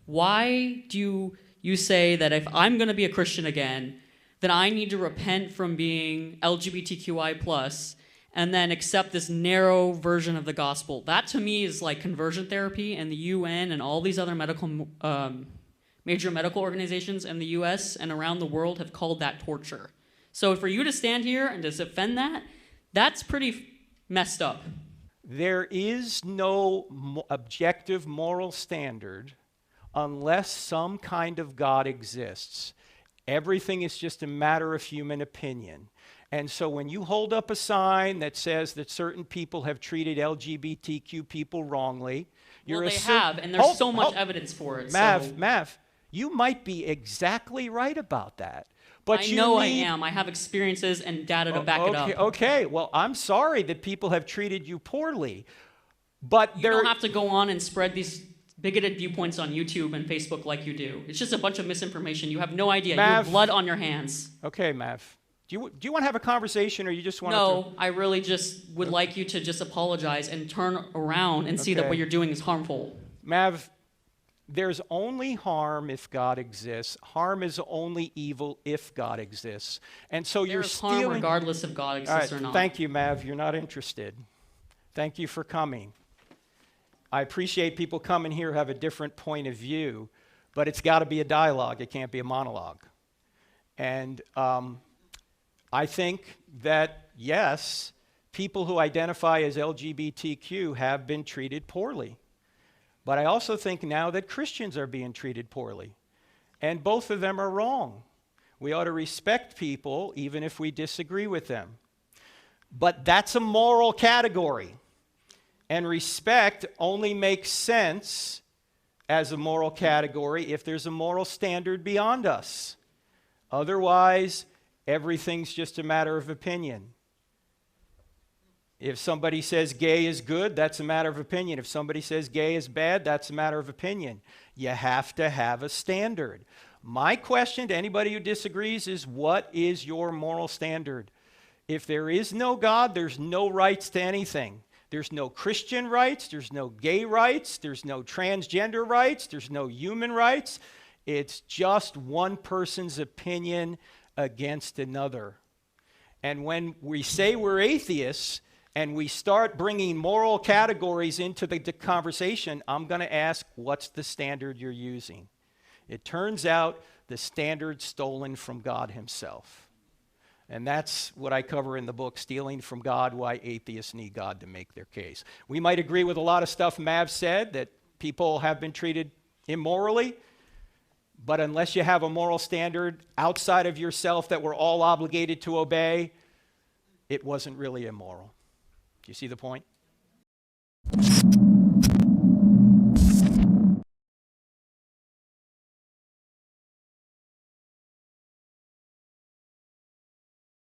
why do you say that if I'm going to be a Christian again, then I need to repent from being LGBTQI+, and then accept this narrow version of the gospel? That to me is like conversion therapy, and the UN and all these other major medical organizations in the US and around the world have called that torture. So for you to stand here and to defend that, that's pretty messed up. There is no objective moral standard unless some kind of God exists. Everything is just a matter of human opinion. And so when you hold up a sign that says that certain people have treated LGBTQ people wrongly, well, they have, and there's so much evidence for it. Mav, you might be exactly right about that. But I know I am. I have experiences and data to back it up. Okay, well, I'm sorry that people have treated you poorly. But you don't have to go on and spread these bigoted viewpoints on YouTube and Facebook like you do. It's just a bunch of misinformation. You have no idea. You have blood on your hands. Okay, Mav. Do you want to have a conversation, or you just want to... No, I really just would like you to just apologize and turn around and see that what you're doing is harmful. Mav, there's only harm if God exists. Harm is only evil if God exists. And so you're stealing... There's harm regardless if God exists or not. Thank you, Mav. You're not interested. Thank you for coming. I appreciate people coming here who have a different point of view, but it's got to be a dialogue. It can't be a monologue. And I think that, yes, people who identify as LGBTQ have been treated poorly. But I also think now that Christians are being treated poorly. And both of them are wrong. We ought to respect people even if we disagree with them. But that's a moral category. And respect only makes sense as a moral category if there's a moral standard beyond us. Otherwise, everything's just a matter of opinion. If somebody says gay is good, that's a matter of opinion. If somebody says gay is bad, that's a matter of opinion. You have to have a standard. My question to anybody who disagrees is, what is your moral standard? If there is no God, there's no rights to anything. There's no Christian rights, there's no gay rights, there's no transgender rights, there's no human rights. It's just one person's opinion against another. And when we say we're atheists and we start bringing moral categories into the conversation, I'm going to ask, what's the standard you're using? It turns out the standard's stolen from God himself. And that's what I cover in the book, Stealing from God, Why Atheists Need God to Make Their Case. We might agree with a lot of stuff Mav said, that people have been treated immorally, but unless you have a moral standard outside of yourself that we're all obligated to obey, it wasn't really immoral. Do you see the point?